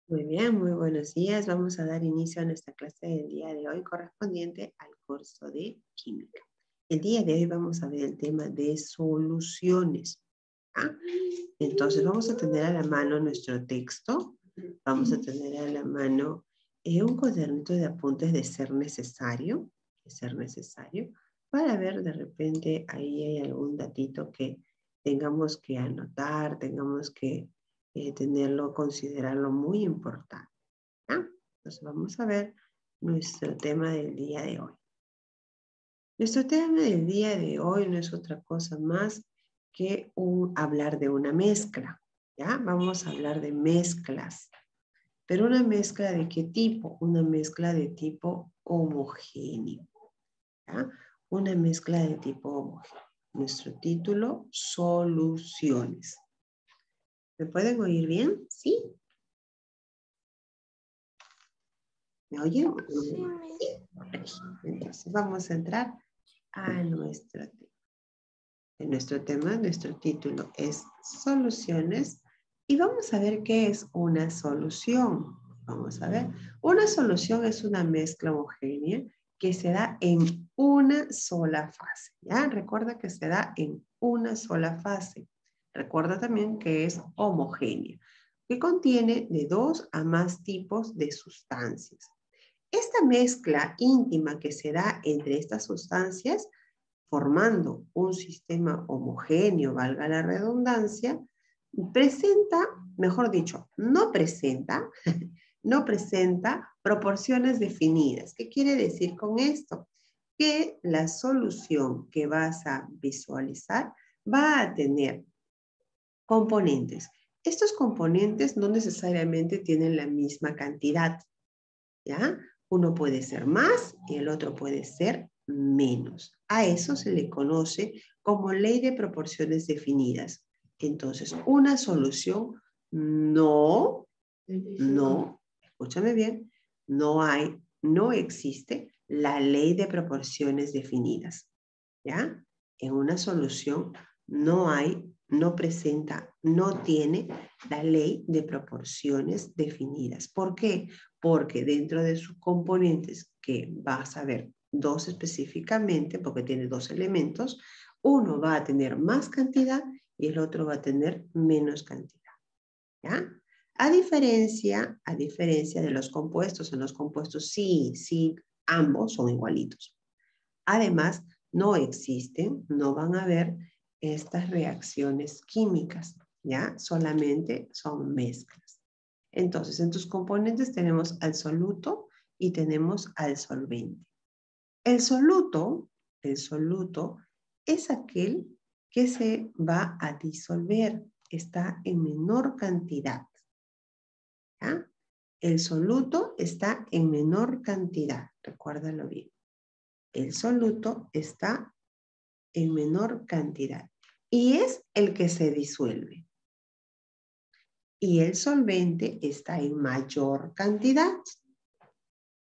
Muy bien, muy buenos días. Vamos a dar inicio a nuestra clase del día de hoy correspondiente al curso de química. El día de hoy vamos a ver el tema de soluciones. ¿Ah? Entonces vamos a tener a la mano nuestro texto. Vamos a tener a la mano un cuadernito de apuntes de ser necesario, para ver de repente ahí hay algún datito que tengamos que anotar, tengamos que tenerlo, considerarlo muy importante. ¿Ah? Entonces vamos a ver nuestro tema del día de hoy. Nuestro tema del día de hoy no es otra cosa más que hablar de una mezcla. ¿Ya? Vamos a hablar de mezclas. ¿Pero una mezcla de qué tipo? Una mezcla de tipo homogéneo. ¿Ya? Una mezcla de tipo homogéneo. Nuestro título, soluciones. ¿Me pueden oír bien? ¿Sí? ¿Me oyen? Sí. Entonces vamos a entrar a nuestro tema. En nuestro tema, nuestro título es soluciones y vamos a ver qué es una solución. Vamos a ver. Una solución es una mezcla homogénea que se da en una sola fase. ¿Ya? Recuerda que se da en una sola fase. Recuerda también que es homogénea, que contiene de 2 a más tipos de sustancias. Esta mezcla íntima que se da entre estas sustancias, formando un sistema homogéneo, valga la redundancia, presenta, mejor dicho, no presenta, no presenta proporciones definidas. ¿Qué quiere decir con esto? Que la solución que vas a visualizar va a tener componentes. Estos componentes no necesariamente tienen la misma cantidad, ¿ya? Uno puede ser más y el otro puede ser menos. A eso se le conoce como ley de proporciones definidas. Entonces, una solución no, escúchame bien, no existe la ley de proporciones definidas, ¿ya? En una solución no presenta, no tiene la ley de proporciones definidas. ¿Por qué? Porque dentro de sus componentes, que vas a ver dos específicamente, porque tiene dos elementos, uno va a tener más cantidad y el otro va a tener menos cantidad. ¿Ya? A diferencia de los compuestos, en los compuestos sí, ambos son igualitos. Además, no existen, no van a haber estas reacciones químicas, ¿ya? Solamente son mezclas. Entonces, en tus componentes tenemos al soluto y tenemos al solvente. El soluto es aquel que se va a disolver, está en menor cantidad, ¿ya? El soluto está en menor cantidad, recuérdalo bien. El soluto está en menor cantidad y es el que se disuelve. Y el solvente está en mayor cantidad,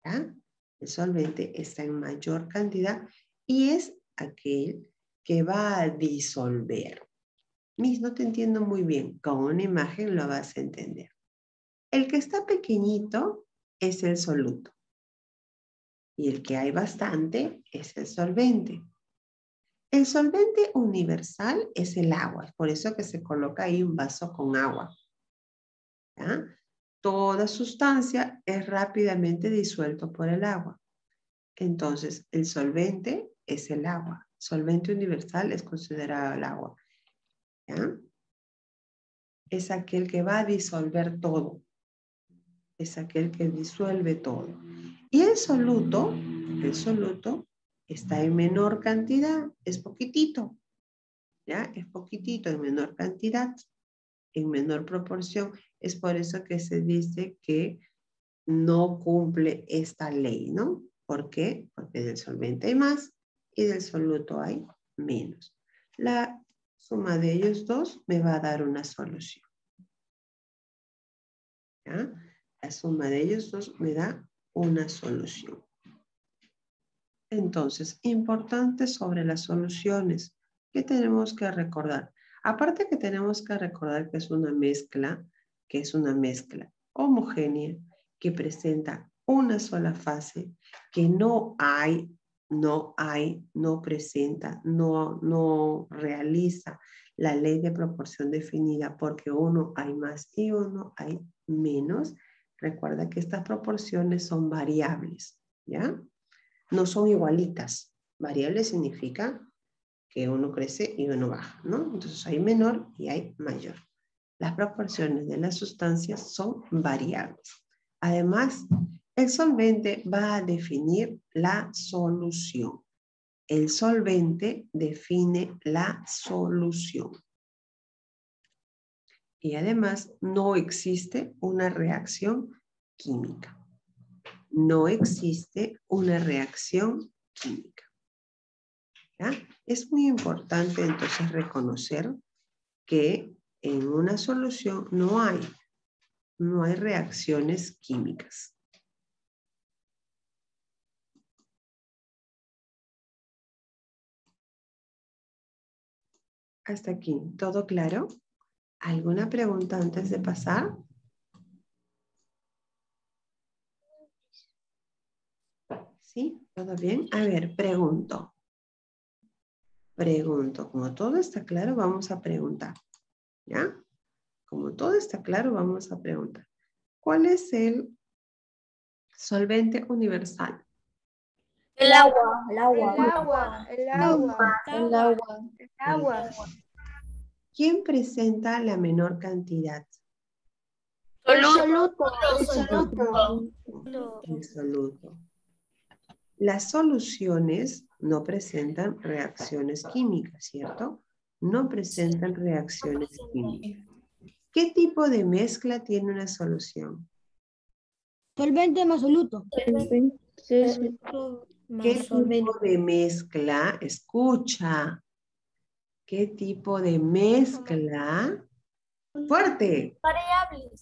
¿ya? El solvente está en mayor cantidad y es aquel que va a disolver. Miss, no te entiendo muy bien. Con una imagen lo vas a entender. El que está pequeñito es el soluto. Y el que hay bastante es el solvente. El solvente universal es el agua. Por eso que se coloca ahí un vaso con agua. ¿Ya? Toda sustancia es rápidamente disuelto por el agua. Entonces, el solvente es el agua. Solvente universal es considerado el agua. ¿Ya? Es aquel que va a disolver todo. Es aquel que disuelve todo. Y el soluto está en menor cantidad, es poquitito. ¿Ya? Es poquitito, en menor cantidad, en menor proporción. Es por eso que se dice que no cumple esta ley, ¿no? ¿Por qué? Porque del solvente hay más y del soluto hay menos. La suma de ellos dos me va a dar una solución. ¿Ya? La suma de ellos dos me da una solución. Entonces, importante sobre las soluciones. ¿Qué tenemos que recordar? Aparte que tenemos que recordar que es una mezcla, homogénea que presenta una sola fase, que no presenta, no realiza la ley de proporción definida porque uno hay más y uno hay menos. Recuerda que estas proporciones son variables, ¿ya? No son igualitas. Variable significa que uno crece y uno baja, ¿no? Entonces hay menor y hay mayor. Las proporciones de las sustancias son variables. Además, el solvente va a definir la solución. El solvente define la solución. Y además, no existe una reacción química. No existe una reacción química. ¿Ya? Es muy importante entonces reconocer que en una solución no hay reacciones químicas. Hasta aquí, ¿todo claro? ¿Alguna pregunta antes de pasar? ¿Sí? ¿Todo bien? A ver, pregunto. Como todo está claro, vamos a preguntar. ¿Ya? Como todo está claro, vamos a preguntar. ¿Cuál es el solvente universal? El agua, el agua. El agua, el agua, El agua. el agua. ¿Quién presenta la menor cantidad? El soluto, el soluto. El soluto. Las soluciones no presentan reacciones químicas, ¿cierto? No presentan reacciones químicas. ¿Qué tipo de mezcla tiene una solución? Solvente más soluto. ¿Qué tipo de mezcla? Escucha. ¿Qué tipo de mezcla? Fuerte. Variables.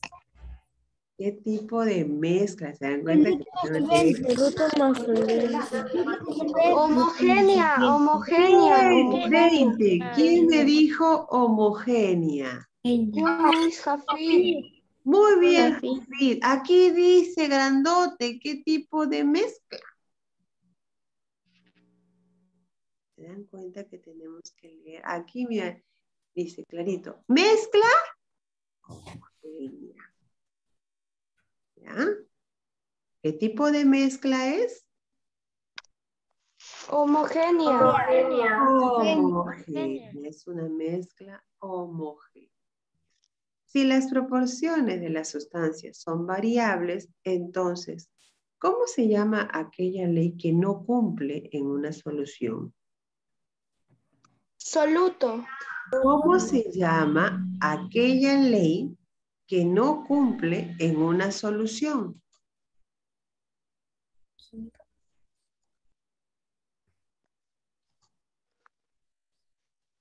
¿Qué tipo de mezcla? ¿Se dan cuenta que tengo que... Homogénea, homogénea, Bien, homogénea. 20. ¿Quién me dijo homogénea? Yo, Miss Jafid. Muy bien, Jafid. Aquí dice grandote, ¿qué tipo de mezcla? ¿Se dan cuenta que tenemos que leer? Aquí, mira, dice clarito. Mezcla homogénea. ¿Ya? ¿Qué tipo de mezcla es? Homogénea. Homogénea. Es una mezcla homogénea. Si las proporciones de las sustancias son variables, entonces, ¿cómo se llama aquella ley que no cumple en una solución? Soluto. ¿Cómo se llama aquella ley que no cumple en una solución?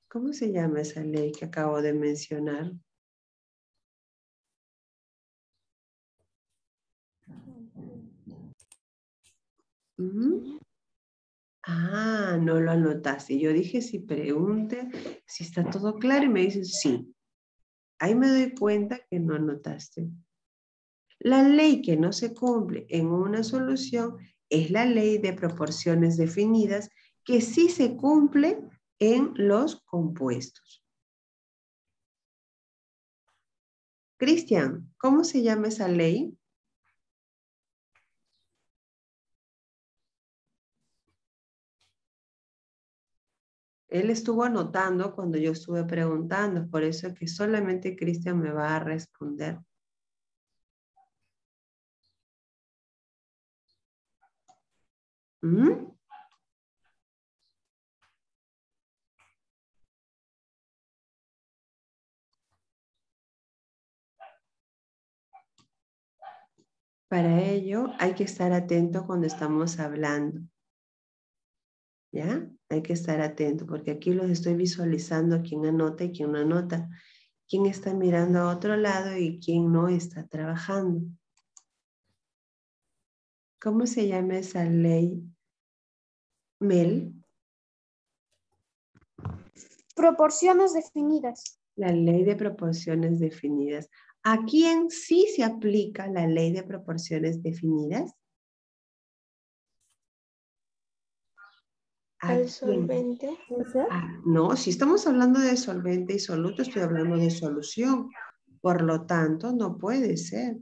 ¿Cómo se llama esa ley que acabo de mencionar? ¿Mm? Ah, no lo anotaste. Yo dije si pregunte, si está todo claro y me dicen sí. Ahí me doy cuenta que no anotaste. La ley que no se cumple en una solución es la ley de proporciones definidas que sí se cumple en los compuestos. Cristian, ¿cómo se llama esa ley? Él estuvo anotando cuando yo estuve preguntando, por eso es que solamente Cristian me va a responder. ¿Mm? Para ello hay que estar atento cuando estamos hablando. ¿Ya? Hay que estar atento porque aquí los estoy visualizando quién anota y quién no anota. Quién está mirando a otro lado y quién no está trabajando. ¿Cómo se llama esa ley, Mel? Proporciones definidas. La ley de proporciones definidas. ¿A quién sí se aplica la ley de proporciones definidas? ¿A Al quién? solvente. No, si estamos hablando de solvente y soluto, estoy hablando de solución. Por lo tanto, no puede ser.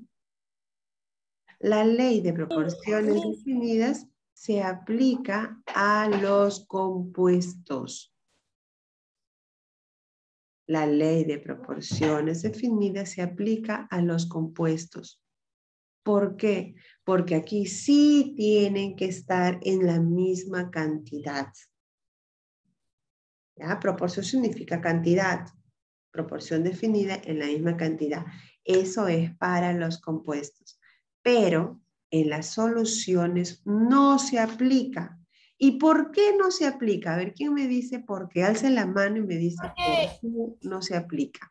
La ley de proporciones definidas se aplica a los compuestos. La ley de proporciones definidas se aplica a los compuestos. ¿Por qué? Porque aquí sí tienen que estar en la misma cantidad. ¿Ya? Proporción significa cantidad. Proporción definida en la misma cantidad. Eso es para los compuestos. Pero en las soluciones no se aplica. ¿Y por qué no se aplica? A ver, ¿quién me dice por qué? Alce la mano y me dice por qué no se aplica.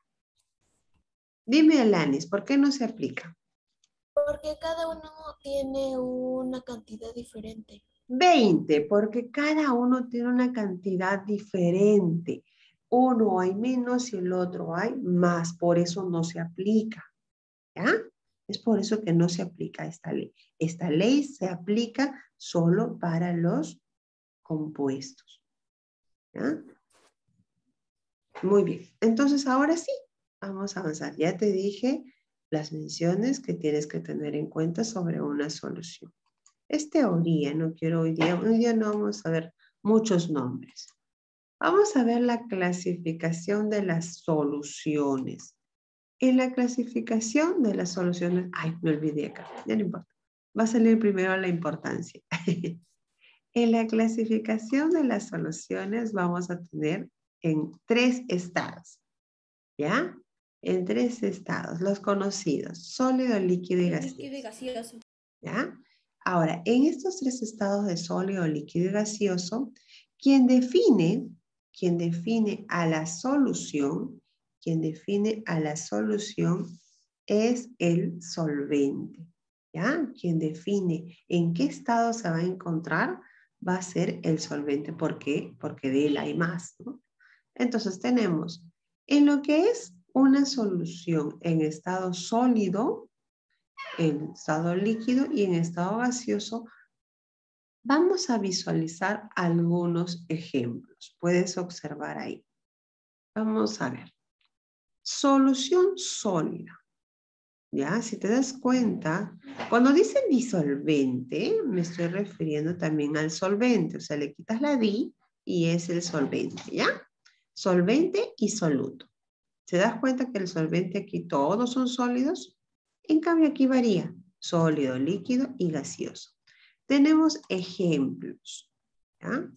Dime, Alanis, ¿por qué no se aplica? Porque cada uno tiene una cantidad diferente. 20, porque cada uno tiene una cantidad diferente. Uno hay menos y el otro hay más, por eso no se aplica. ¿Ya? Es por eso que no se aplica esta ley. Esta ley se aplica solo para los compuestos. ¿Ya? Muy bien. Entonces, ahora sí, vamos a avanzar. Ya te dije las menciones que tienes que tener en cuenta sobre una solución. Es teoría, no quiero hoy día no vamos a ver muchos nombres. Vamos a ver la clasificación de las soluciones. En la clasificación de las soluciones, ay, me olvidé acá, ya no importa. Va a salir primero la importancia. En la clasificación de las soluciones vamos a tener en 3 estados, ¿ya? En 3 estados, los conocidos, sólido, líquido y gaseoso. ¿Ya? Ahora, en estos 3 estados de sólido, líquido y gaseoso, quien define a la solución, es el solvente. ¿Ya? Quien define en qué estado se va a encontrar va a ser el solvente. ¿Por qué? Porque de él hay más, ¿no? Entonces tenemos en lo que es una solución en estado sólido, en estado líquido y en estado gaseoso, vamos a visualizar algunos ejemplos. Puedes observar ahí. Vamos a ver. Solución sólida. ¿Ya? Si te das cuenta, cuando dice disolvente, me estoy refiriendo también al solvente. O sea, le quitas la di y es el solvente, ¿ya? Solvente y soluto. ¿Se das cuenta que el solvente aquí todos son sólidos? En cambio aquí varía. Sólido, líquido y gaseoso. Tenemos ejemplos. ¿Ya?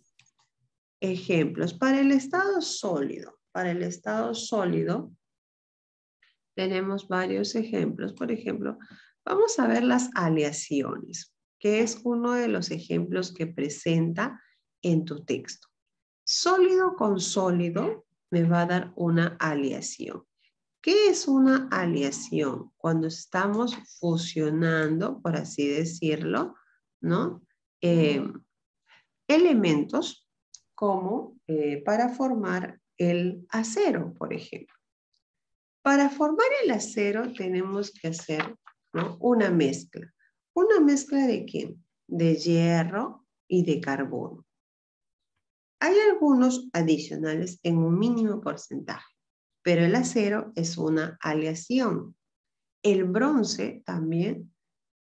Ejemplos. Para el estado sólido. Para el estado sólido tenemos varios ejemplos. Por ejemplo, vamos a ver las aleaciones, que es uno de los ejemplos que presenta en tu texto. Sólido con sólido me va a dar una aleación. ¿Qué es una aleación? Cuando estamos fusionando, por así decirlo, ¿no? Elementos como para formar el acero, por ejemplo. Para formar el acero tenemos que hacer, ¿no?, una mezcla. ¿Una mezcla de qué? De hierro y de carbono. Hay algunos adicionales en un mínimo porcentaje, pero el acero es una aleación. El bronce también,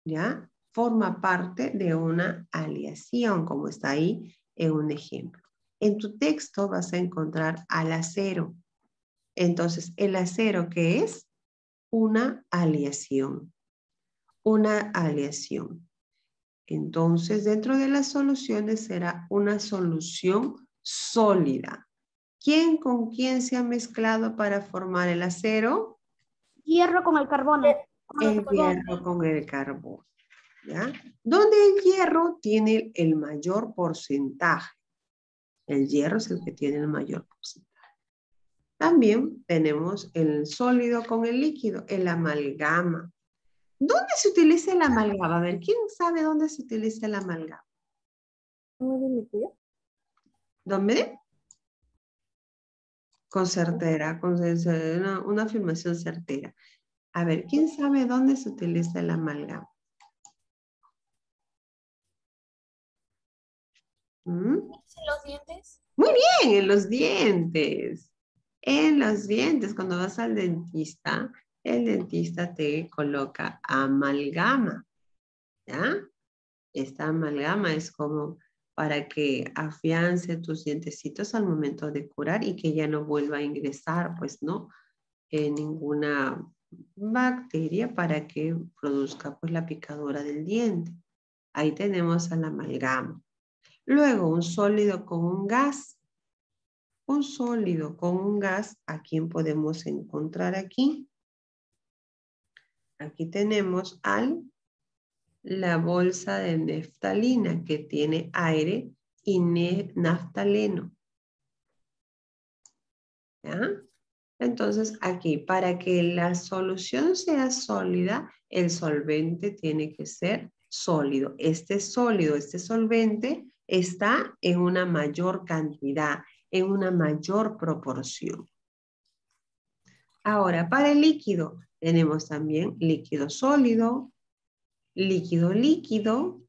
¿ya?, forma parte de una aleación, como está ahí en un ejemplo. En tu texto vas a encontrar al acero. Entonces, ¿el acero qué es? Una aleación. Una aleación. Entonces, dentro de las soluciones será una solución sólida. ¿Quién con quién se ha mezclado para formar el acero? Hierro con el carbono. El hierro con el carbono. ¿Ya? ¿Dónde el hierro tiene el mayor porcentaje? El hierro es el que tiene el mayor porcentaje. También tenemos el sólido con el líquido, el amalgama. ¿Dónde se utiliza el amalgama? A ver, ¿quién sabe dónde se utiliza el amalgama? ¿Dónde? Con certera, con una afirmación certera. A ver, ¿quién sabe dónde se utiliza el amalgama? ¿Mm? ¿En los dientes? Muy bien, en los dientes. En los dientes, cuando vas al dentista, el dentista te coloca amalgama, ¿ya? Esta amalgama es como para que afiance tus dientecitos al momento de curar y que ya no vuelva a ingresar, pues, ¿no? Ninguna bacteria para que produzca, pues, la picadura del diente. Ahí tenemos al amalgama. Luego, un sólido con un gas. Un sólido con un gas, ¿a quién podemos encontrar aquí? Aquí tenemos la bolsa de naftalina que tiene aire y naftaleno. ¿Ya? Entonces aquí, para que la solución sea sólida, el solvente tiene que ser sólido. Este sólido, este solvente, está en una mayor cantidad, en una mayor proporción. Ahora, para el líquido, tenemos también líquido sólido, líquido líquido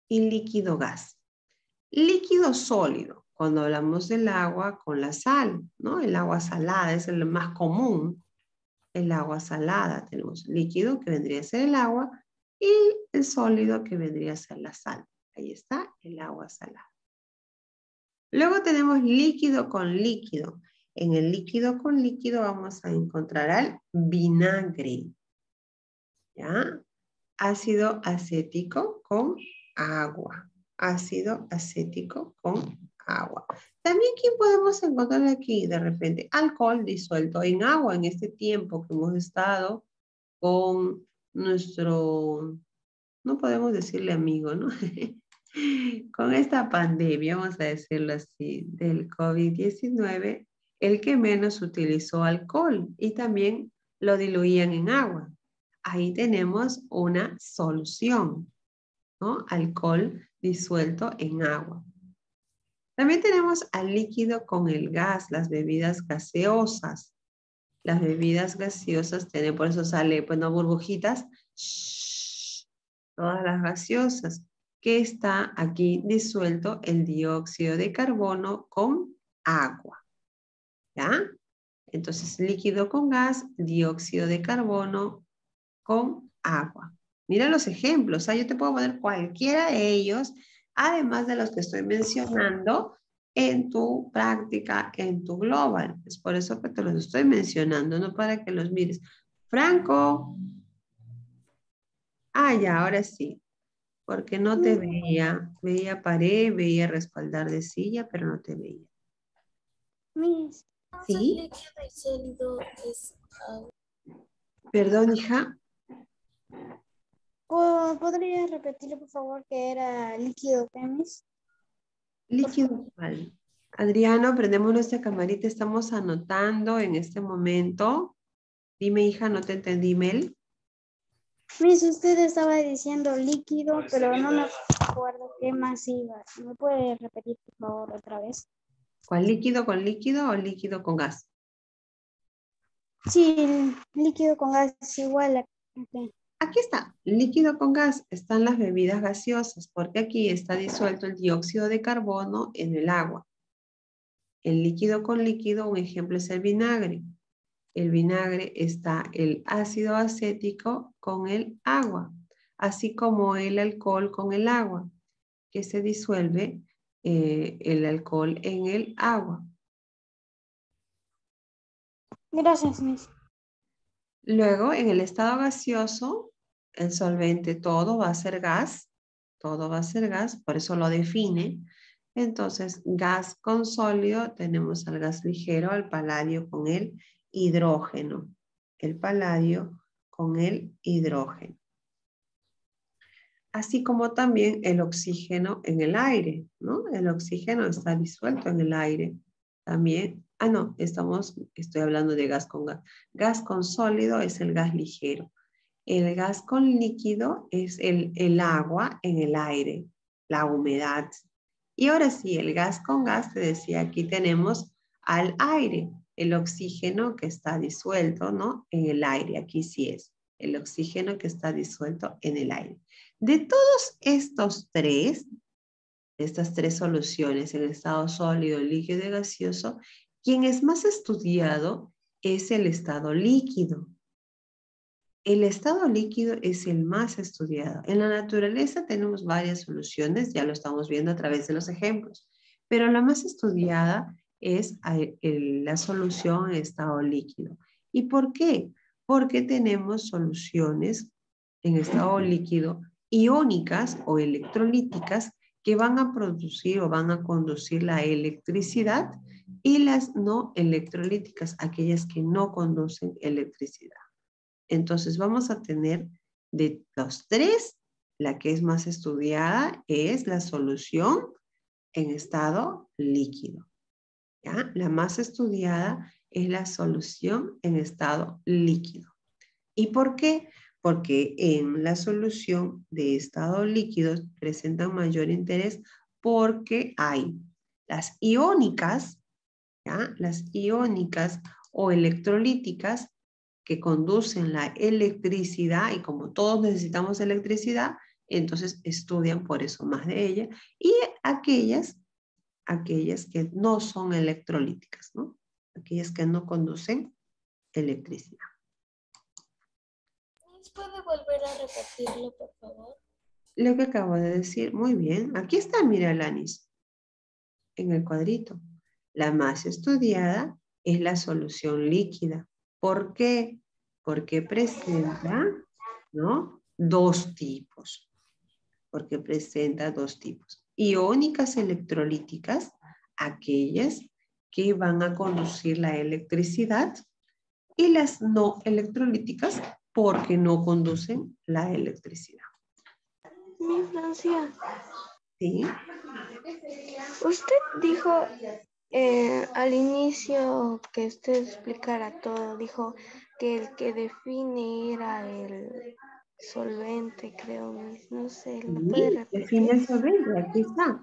y líquido gas. Líquido sólido, cuando hablamos del agua con la sal, ¿no? El agua salada es el más común. El agua salada, tenemos líquido que vendría a ser el agua y el sólido que vendría a ser la sal. Ahí está el agua salada. Luego tenemos líquido con líquido. En el líquido con líquido vamos a encontrar al vinagre. ¿Ya? Ácido acético con agua. Ácido acético con agua. También, ¿quién podemos encontrar aquí de repente? Alcohol disuelto en agua en este tiempo que hemos estado con nuestro, no podemos decirle amigo, ¿no? Con esta pandemia, vamos a decirlo así, del COVID-19, el que menos utilizó alcohol y también lo diluían en agua. Ahí tenemos una solución, ¿no? Alcohol disuelto en agua. También tenemos al líquido con el gas, las bebidas gaseosas. Las bebidas gaseosas tienen, por eso sale, pues no burbujitas, shh, todas las gaseosas, que está aquí disuelto el dióxido de carbono con agua. ¿Ya? Entonces, líquido con gas, dióxido de carbono con agua. Mira los ejemplos, yo te puedo poner cualquiera de ellos, además de los que estoy mencionando en tu práctica, en tu global. Es por eso que te los estoy mencionando, no para que los mires. Franco. Ya, ahora sí, porque no te veía. Veía pared, veía respaldar de silla, pero no te veía. Miss, Entonces, ¿Sí? líquido y sólido es agua. Perdón, hija. ¿podría repetirle, por favor, que era líquido, Miss? Líquido cuál. Adriano, prendemos nuestra camarita, estamos anotando en este momento. Dime, hija, no te entendí, Mel. Miss, usted estaba diciendo líquido, pero no me acuerdo qué más iba. ¿Me puede repetir, por favor, otra vez? ¿Cuál líquido con líquido o líquido con gas? Sí, líquido con gas es igual. Okay. Aquí está, líquido con gas, están las bebidas gaseosas, porque aquí está disuelto el dióxido de carbono en el agua. El líquido con líquido, un ejemplo es el vinagre. El vinagre está el ácido acético con el agua, así como el alcohol con el agua, que se disuelve el alcohol en el agua. Gracias, Miss. Luego, en el estado gaseoso, el solvente todo va a ser gas, todo va a ser gas, por eso lo define. Entonces, gas con sólido, tenemos al gas ligero, al paladio con el hidrógeno. El paladio con el hidrógeno. Así como también el oxígeno en el aire, ¿no? El oxígeno está disuelto en el aire. También, no, estoy hablando de gas con gas. Gas con sólido es el gas ligero. El gas con líquido es el agua en el aire, la humedad. Y ahora sí, el gas con gas, te decía, aquí tenemos al aire. el oxígeno que está disuelto, ¿no? En el aire. Aquí sí es el oxígeno que está disuelto en el aire. De todos estas tres soluciones en estado sólido, líquido y gaseoso, quien es más estudiado es el estado líquido. El estado líquido es el más estudiado. En la naturaleza tenemos varias soluciones, ya lo estamos viendo a través de los ejemplos, pero la más estudiada es la solución en estado líquido. ¿Y por qué? Porque tenemos soluciones en estado líquido iónicas o electrolíticas que van a producir o van a conducir la electricidad y las no electrolíticas, aquellas que no conducen electricidad. Entonces vamos a tener de los tres, la que es más estudiada es la solución en estado líquido. ¿Ya? La más estudiada es la solución en estado líquido. ¿Y por qué? Porque en la solución de estado líquido presentan mayor interés porque hay las iónicas, ¿ya? Las iónicas o electrolíticas que conducen la electricidad y como todos necesitamos electricidad, entonces estudian por eso más de ella y aquellas que no son electrolíticas, ¿no? Aquellas que no conducen electricidad. ¿Puede volver a repetirlo, por favor? Lo que acabo de decir, muy bien. Aquí está, mira, Lanis, en el cuadrito. La más estudiada es la solución líquida. ¿Por qué? Porque presenta, ¿no? Dos tipos. Porque presenta dos tipos. Iónicas electrolíticas, aquellas que van a conducir la electricidad, y las no electrolíticas porque no conducen la electricidad. Mi Francia, ¿Sí? usted dijo al inicio que usted explicara todo, dijo que el que define era el solvente, creo, no sé, ¿lo puede Sí, repetir? define el solvente, aquí está.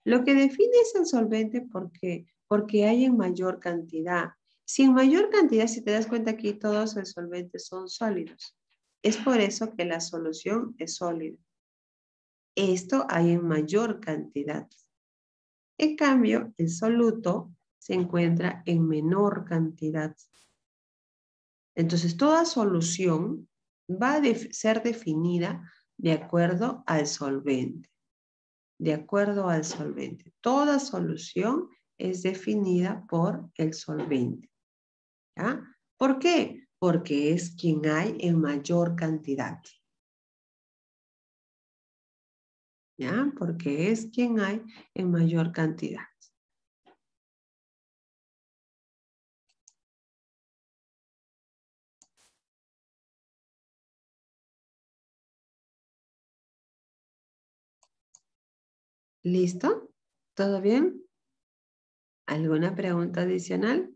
Lo que define es el solvente porque hay en mayor cantidad. Si en mayor cantidad, si te das cuenta aquí, todos los solventes son sólidos. Es por eso que la solución es sólida. Esto hay en mayor cantidad. En cambio, el soluto se encuentra en menor cantidad. Entonces, toda solución va a ser definida de acuerdo al solvente. De acuerdo al solvente. Toda solución es definida por el solvente. ¿Ya? ¿Por qué? Porque es quien hay en mayor cantidad. ¿Ya? Porque es quien hay en mayor cantidad. ¿Listo? ¿Todo bien? ¿Alguna pregunta adicional?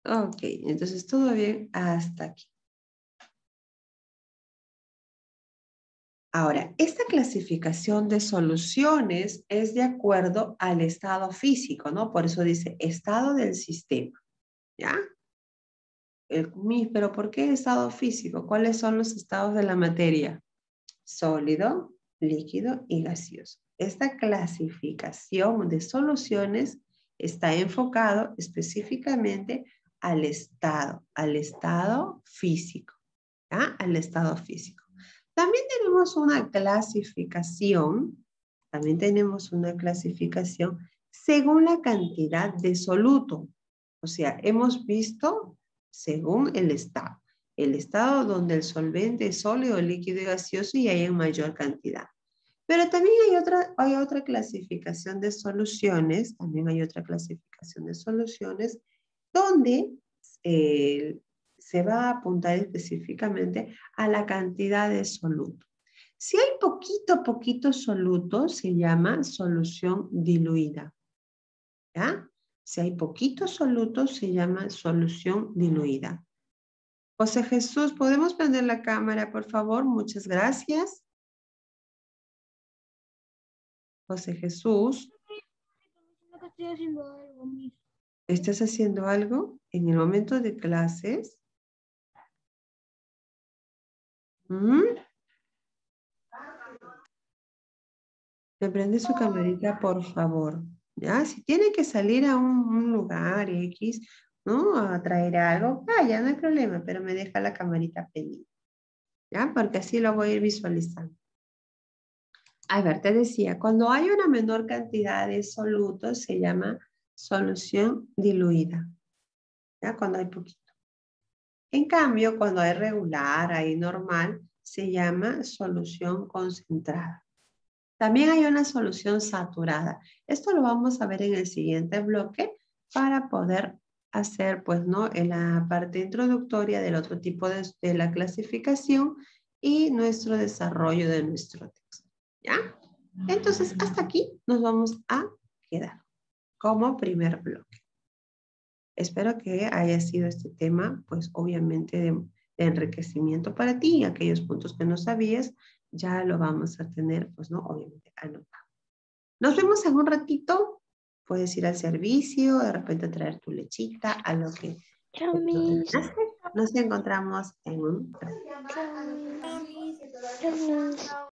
Ok, entonces todo bien hasta aquí. Ahora, esta clasificación de soluciones es de acuerdo al estado físico, ¿no? Por eso dice estado del sistema, ¿ya? Pero ¿por qué estado físico? ¿Cuáles son los estados de la materia? Sólido, líquido y gaseoso. Esta clasificación de soluciones está enfocado específicamente al estado físico, ¿ya? Al estado físico. También tenemos una clasificación según la cantidad de soluto. O sea, hemos visto según el estado donde el solvente es sólido, líquido y gaseoso y hay en mayor cantidad. Pero también hay otra clasificación de soluciones, donde se va a apuntar específicamente a la cantidad de soluto. Si hay poquito soluto, se llama solución diluida. ¿Ya? Si hay poquito soluto, se llama solución diluida. José Jesús, ¿podemos prender la cámara, por favor? Muchas gracias. José Jesús. Estoy haciendo algo, Miss. ¿Estás haciendo algo en el momento de clases? ¿Mm? Me prende su camarita, por favor. ¿Ya? Si tiene que salir a un lugar X, ¿no? A traer algo, vaya, no hay problema, pero me deja la camarita prendida. ¿Ya? Porque así lo voy a ir visualizando. A ver, te decía, cuando hay una menor cantidad de solutos se llama solución diluida. ¿Ya? Cuando hay poquito. En cambio, cuando hay regular, hay normal, se llama solución concentrada. También hay una solución saturada. Esto lo vamos a ver en el siguiente bloque para poder hacer, pues, ¿no? En la parte introductoria del otro tipo de la clasificación y nuestro desarrollo de nuestro texto. ¿Ya? Entonces, hasta aquí nos vamos a quedar como primer bloque. Espero que haya sido este tema, pues, obviamente de enriquecimiento para ti y aquellos puntos que no sabías, ya lo vamos a tener, pues, ¿no? Obviamente anotado. Nos vemos en un ratito. Puedes ir al servicio, de repente traer tu lechita, a lo que Chao, Miss. nos encontramos en un ratito. Chao, Miss. Chao, Miss.